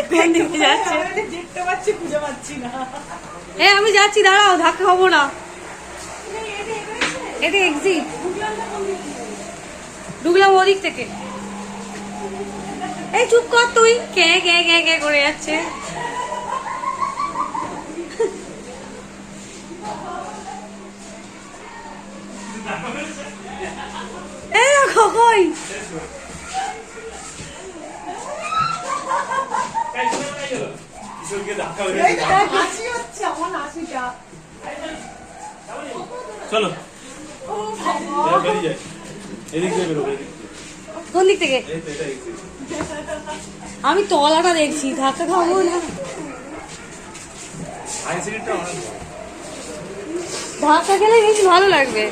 কোন দিকে যাচ্ছে দেখতে পাচ্ছি, খুঁজে পাচ্ছি না। আমি যাচ্ছি, দাঁড়াও, ধাক্কা খাবো না। এটা এক্সিট, ঢুকলাম ওদিক থেকে। এই চুপ কর তুই, কে কে কে কে করে যাচ্ছে। এই দেখো কই হাসি হচ্ছে আমার, হাসিটা। চলো বেরিয়ে যাই, এদিক দিয়ে বেরোবো। কোন দিক থেকে? আমি তলাটা দেখছি, ধাক্কা খাবো না। ধাক্কা খেলে বেশি ভালো লাগবে।